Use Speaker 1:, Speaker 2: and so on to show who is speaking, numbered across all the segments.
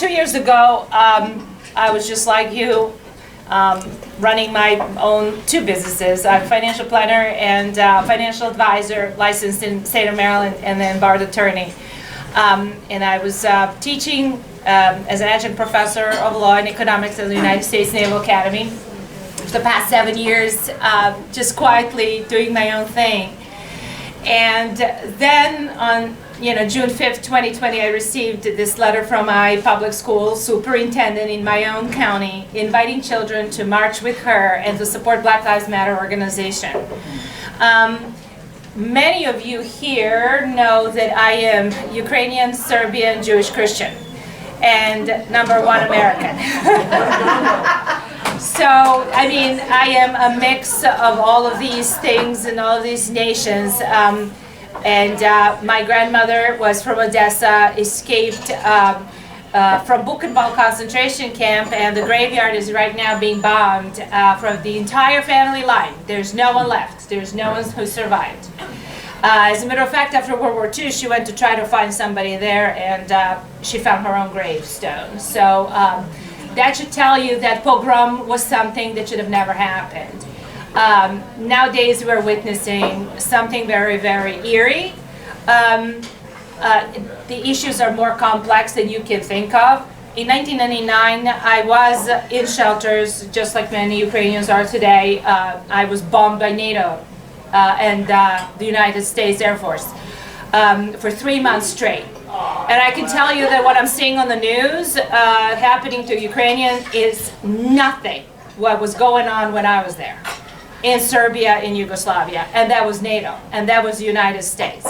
Speaker 1: 2 years ago, I was just like you, running my own two businesses. I'm a financial planner and financial advisor, licensed in the state of Maryland, and then barred attorney. And I was teaching as an adjunct professor of law and economics at the United States Naval Academy for the past 7 years, just quietly doing my own thing. And then on June 5th, 2020, I received this letter from my public school superintendent in my own county, inviting children to march with her and to support Black Lives Matter organization. Many of you here know that I am Ukrainian, Serbian, Jewish Christian, and #1 American. So, I mean, I am a mix of all of these things and all of these nations. My grandmother was from Odessa, escaped from Buchenwald concentration camp, and the graveyard is right now being bombed from the entire family line. There's no one left. There's no one who survived. As a matter of fact, after World War II, she went to try to find somebody there, and she found her own gravestone. So that should tell you that pogrom was something that should have never happened. Nowadays, we're witnessing something very, very eerie. The issues are more complex than you can think of. In 1999, I was in shelters, just like many Ukrainians are today. I was bombed by NATO and the United States Air Force for 3 months straight. And I can tell you that what I'm seeing on the news happening to Ukrainians is nothing what was going on when I was there. In Serbia, in Yugoslavia, and that was NATO, and that was the United States.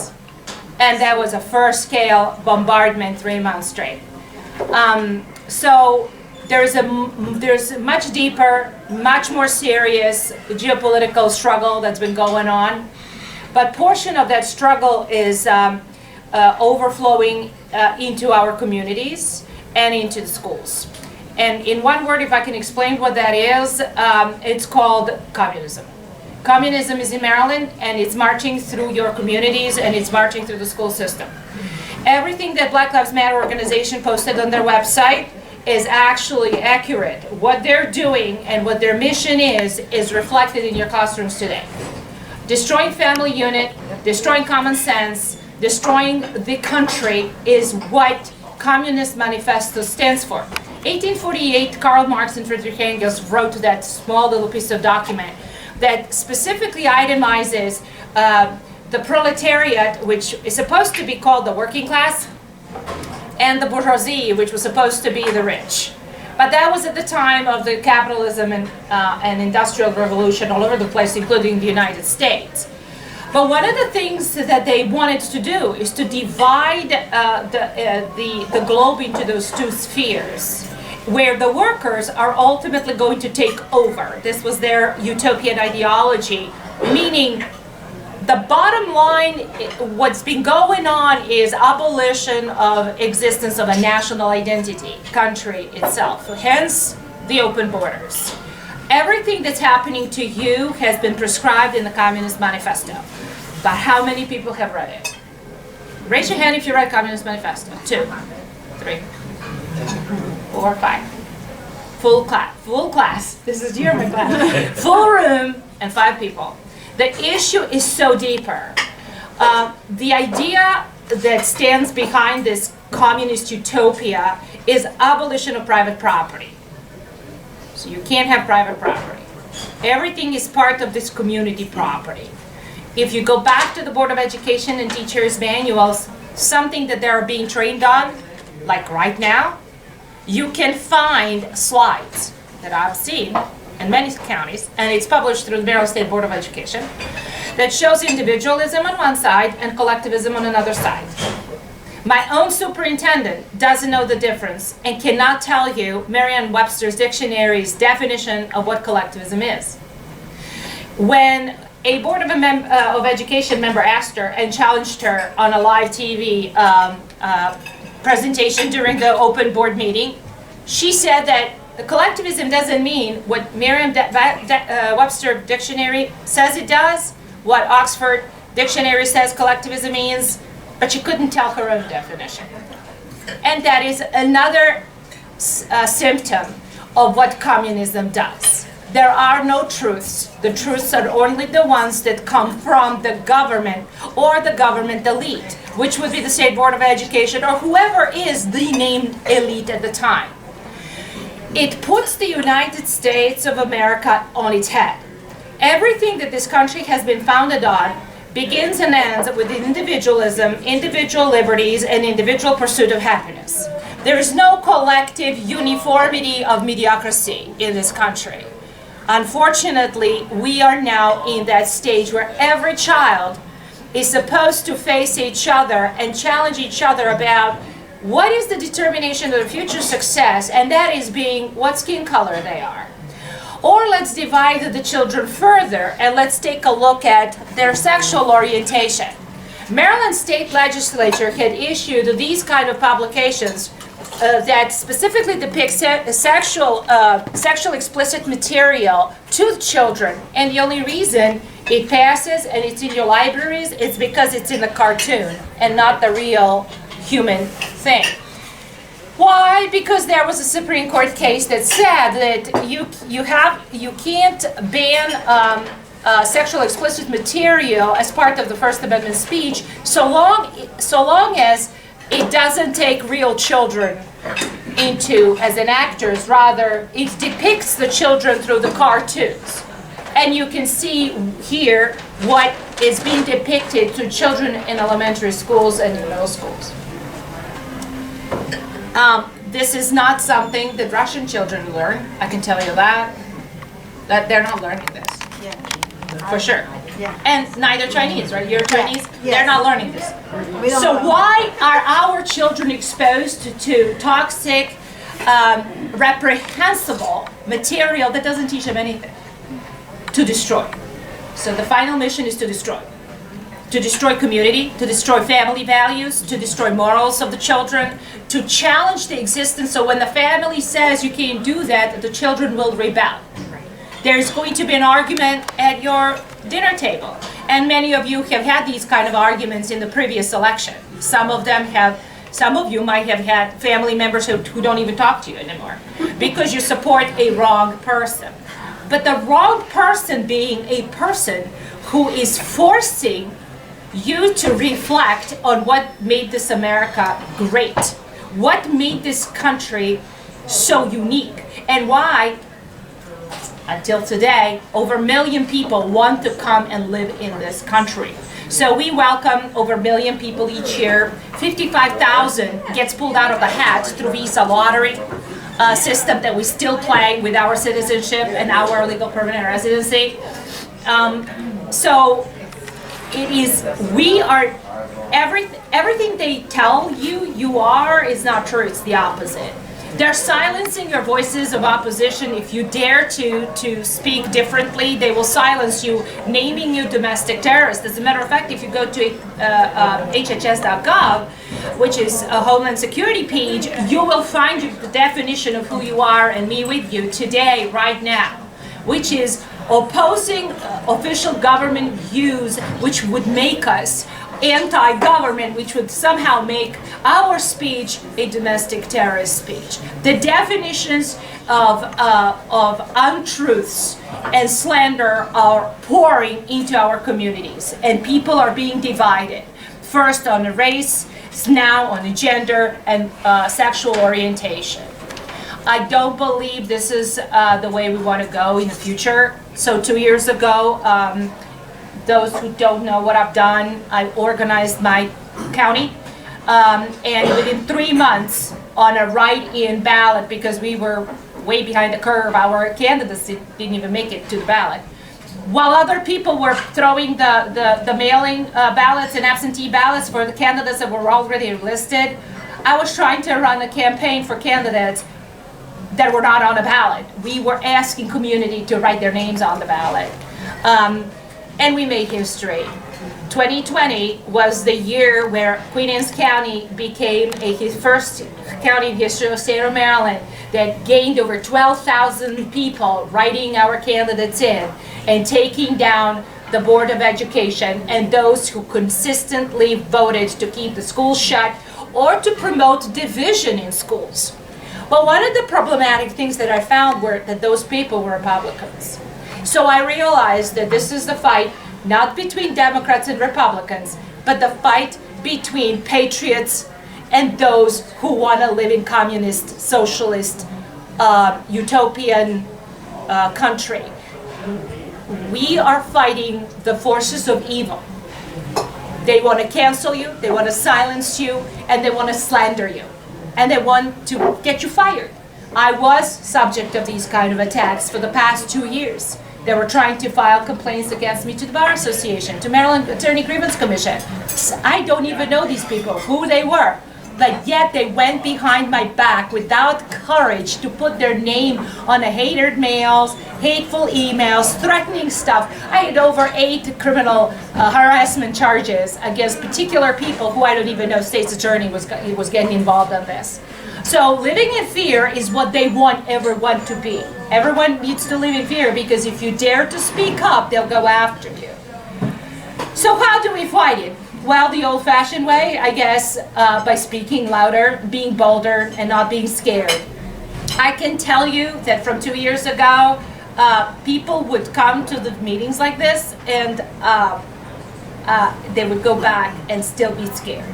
Speaker 1: And that was a first-scale bombardment 3 months straight. So there's a much deeper, much more serious geopolitical struggle that's been going on. But portion of that struggle is overflowing into our communities and into the schools. And in one word, if I can explain what that is, it's called communism. Communism is in Maryland, and it's marching through your communities, and it's marching through the school system. Everything that Black Lives Matter organization posted on their website is actually accurate. What they're doing and what their mission is reflected in your classrooms today. Destroying family unit, destroying common sense, destroying the country is what Communist Manifesto stands for. 1848, Karl Marx and Friedrich Engels wrote that small little piece of document that specifically itemizes the proletariat, which is supposed to be called the working class, and the bourgeoisie, which was supposed to be the rich. But that was at the time of the capitalism and industrial revolution all over the place, including the United States. But one of the things that they wanted to do is to divide the globe into those two spheres, where the workers are ultimately going to take over. This was their utopian ideology, meaning the bottom line, what's been going on is abolition of existence of a national identity, country itself, hence the open borders. Everything that's happening to you has been prescribed in the Communist Manifesto. But how many people have read it? Raise your hand if you read Communist Manifesto. 2, 3, 4, 5. Full class. This is your class. Full room and 5 people. The issue is so deeper. The idea that stands behind this communist utopia is abolition of private property. So you can't have private property. Everything is part of this community property. If you go back to the Board of Education and teachers' manuals, something that they're being trained on, like right now, you can find slides that I've seen in many counties, and it's published through the Maryland State Board of Education, that shows individualism on one side and collectivism on another side. My own superintendent doesn't know the difference and cannot tell you Merriam-Webster's dictionary's definition of what collectivism is. When a Board of Education member asked her and challenged her on a live TV presentation during the open board meeting, she said that collectivism doesn't mean what Merriam-Webster dictionary says it does, what Oxford dictionary says collectivism means, but she couldn't tell her own definition. And that is another symptom of what communism does. There are no truths. The truths are only the ones that come from the government or the government elite, which would be the State Board of Education or whoever is the named elite at the time. It puts the United States of America on its head. Everything that this country has been founded on begins and ends with individualism, individual liberties, and individual pursuit of happiness. There is no collective uniformity of mediocrity in this country. Unfortunately, we are now in that stage where every child is supposed to face each other and challenge each other about what is the determination of their future success, and that is being what skin color they are. Or let's divide the children further and let's take a look at their sexual orientation. Maryland State Legislature had issued these kind of publications that specifically depict sexual explicit material to children, and the only reason it passes and it's in your libraries is because it's in a cartoon and not the real human thing. Why? Because there was a Supreme Court case that said that you can't ban sexual explicit material as part of the First Amendment speech so long as it doesn't take real children into as an actors. Rather, it depicts the children through the cartoons, and you can see here what is being depicted to children in elementary schools and in middle schools. This is not something that Russian children learn, I can tell you that they're not learning this.
Speaker 2: Yeah.
Speaker 1: For sure.
Speaker 2: Yeah.
Speaker 1: And neither Chinese, right? You're Chinese,
Speaker 2: Yes.
Speaker 1: they're not learning this.
Speaker 2: We don't
Speaker 1: So
Speaker 2: know.
Speaker 1: why are our children exposed to toxic, reprehensible material that doesn't teach them anything? To destroy. So the final mission is to destroy. To destroy community, to destroy family values, to destroy morals of the children, to challenge the existence. So when the family says you can't do that, the children will rebel. There's going to be an argument at your dinner table. And many of you have had these kind of arguments in the previous election. Some of you might have had family members who don't even talk to you anymore because you support a wrong person. But the wrong person being a person who is forcing you to reflect on what made this America great, what made this country so unique, and why, until today, over 1 million people want to come and live in this country. So we welcome over 1 million people each year. 55,000 gets pulled out of the hat through visa lottery system that we still play with our citizenship and our legal permanent residency. So it is, we are, everything they tell you are is not true, it's the opposite. They're silencing your voices of opposition. If you dare to speak differently, they will silence you, naming you domestic terrorist. As a matter of fact, if you go to hhs.gov, which is a Homeland Security page, you will find the definition of who you are and me with you today, right now, which is opposing official government views, which would make us anti-government, which would somehow make our speech a domestic terrorist speech. The definitions of untruths and slander are pouring into our communities, and people are being divided. First on a race, now on a gender and sexual orientation. I don't believe this is the way we want to go in the future. So 2 years ago, those who don't know what I've done, I organized my county, and within 3 months on a write-in ballot, because we were way behind the curve, our candidates didn't even make it to the ballot. While other people were throwing the mailing ballots and absentee ballots for the candidates that were already listed, I was trying to run a campaign for candidates that were not on the ballot. We were asking community to write their names on the ballot. And we made history. 2020 was the year where Queen Anne's County became his first county in history of state of Maryland that gained over 12,000 people writing our candidates in and taking down the Board of Education and those who consistently voted to keep the schools shut or to promote division in schools. But one of the problematic things that I found were that those people were Republicans. So I realized that this is the fight not between Democrats and Republicans, but the fight between patriots and those who want to live in communist, socialist, utopian country. We are fighting the forces of evil. They want to cancel you, they want to silence you, and they want to slander you. And they want to get you fired. I was subject of these kind of attacks for the past 2 years. They were trying to file complaints against me to the Bar Association, to Maryland Attorney Grievance Commission. I don't even know these people, who they were. But yet they went behind my back without courage to put their name on the hated mails, hateful emails, threatening stuff. I had over 8 criminal harassment charges against particular people who I don't even know state's attorney was getting involved in this. So living in fear is what they want everyone to be. Everyone needs to live in fear because if you dare to speak up, they'll go after you. So how do we fight it? Well, the old-fashioned way, I guess, by speaking louder, being bolder, and not being scared. I can tell you that from 2 years ago, people would come to the meetings like this, and they would go back and still be scared.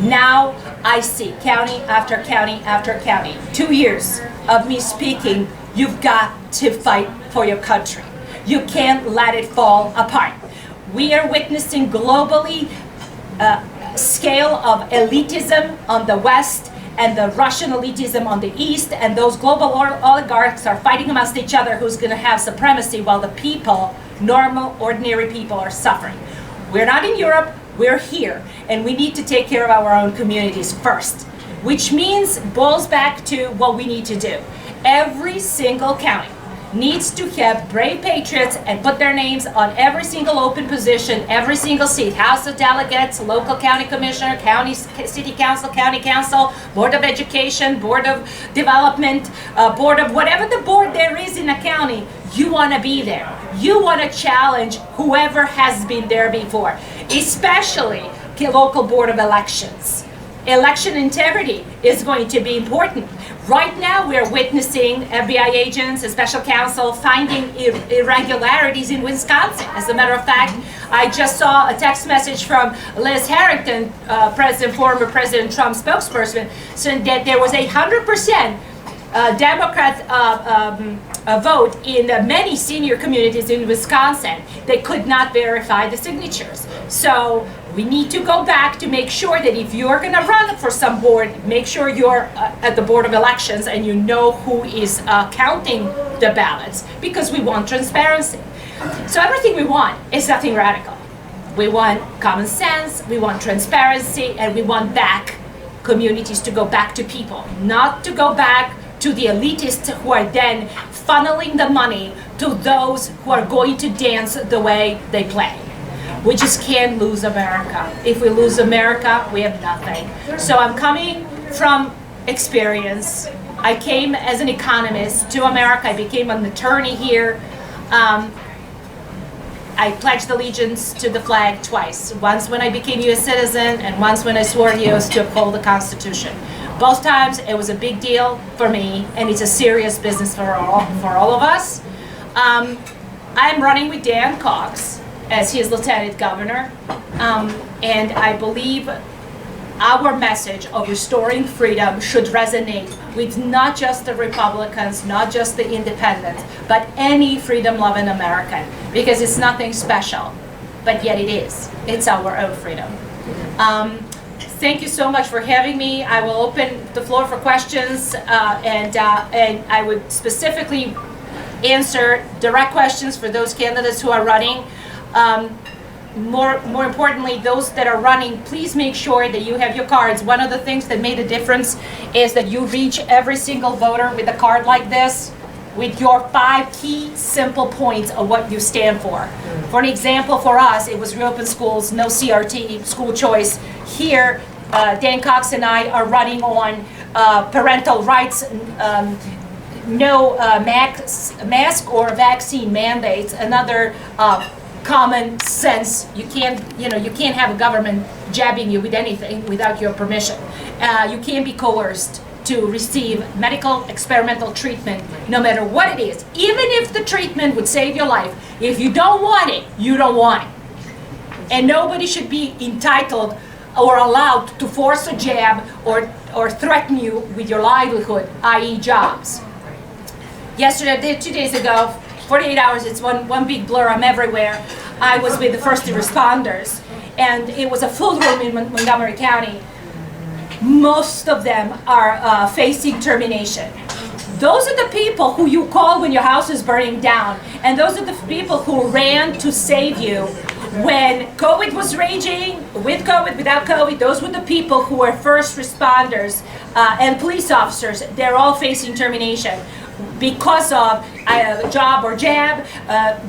Speaker 1: Now I see county after county after county. 2 years of me speaking, you've got to fight for your country. You can't let it fall apart. We are witnessing globally scale of elitism on the West and the Russian elitism on the East, and those global oligarchs are fighting amongst each other who's going to have supremacy while the people, normal, ordinary people, are suffering. We're not in Europe, we're here, and we need to take care of our own communities first, which means boils back to what we need to do. Every single county needs to have brave patriots and put their names on every single open position, every single seat, House of Delegates, local county commissioner, county city council, county council, board of education, board of development, board of whatever the board there is in a county. You want to be there. You want to challenge whoever has been there before, especially the local board of elections. Election integrity is going to be important. Right now, we're witnessing FBI agents and special counsel finding irregularities in Wisconsin. As a matter of fact, I just saw a text message from Liz Harrington, former President Trump's spokesperson, saying that there was 100% Democrat vote in many senior communities in Wisconsin. They could not verify the signatures. So we need to go back to make sure that if you're going to run for some board, make sure you're at the Board of Elections and you know who is counting the ballots, because we want transparency. So everything we want is nothing radical. We want common sense, we want transparency, and we want communities to go back to people, not to go back to the elitists who are then funneling the money to those who are going to dance the way they play. We just can't lose America. If we lose America, we have nothing. So I'm coming from experience. I came as an economist to America. I became an attorney here. I pledged allegiance to the flag twice. Once when I became U.S. citizen, and once when I swore the oath to uphold the Constitution. Both times it was a big deal for me, and it's a serious business for all of us. I'm running with Dan Cox as his lieutenant governor, and I believe our message of restoring freedom should resonate with not just the Republicans, not just the independents, but any freedom-loving American, because it's nothing special, but yet it is. It's our own freedom. Thank you so much for having me. I will open the floor for questions, and I would specifically answer direct questions for those candidates who are running. More importantly, those that are running, please make sure that you have your cards. One of the things that made a difference is that you reach every single voter with a card like this, with your 5 key simple points of what you stand for. For an example, for us, it was reopen schools, no CRT, school choice. Here, Dan Cox and I are running on parental rights, no mask or vaccine mandates, another common sense. You can't have a government jabbing you with anything without your permission. You can't be coerced to receive medical experimental treatment, no matter what it is. Even if the treatment would save your life, if you don't want it, you don't want it. And nobody should be entitled or allowed to force a jab or threaten you with your livelihood, i.e. jobs. Yesterday, 2 days ago, 48 hours, it's one big blur, I'm everywhere. I was with the first responders, and it was a full room in Montgomery County. Most of them are facing termination. Those are the people who you call when your house is burning down, and those are the people who ran to save you when COVID was raging, with COVID, without COVID. Those were the people who were first responders and police officers. They're all facing termination because of job or jab,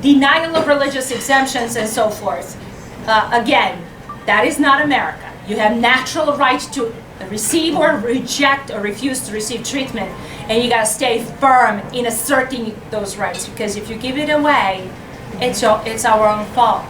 Speaker 1: denial of religious exemptions, and so forth. Again, that is not America. You have natural right to receive or reject or refuse to receive treatment, and you gotta stay firm in asserting those rights, because if you give it away, it's our own fault.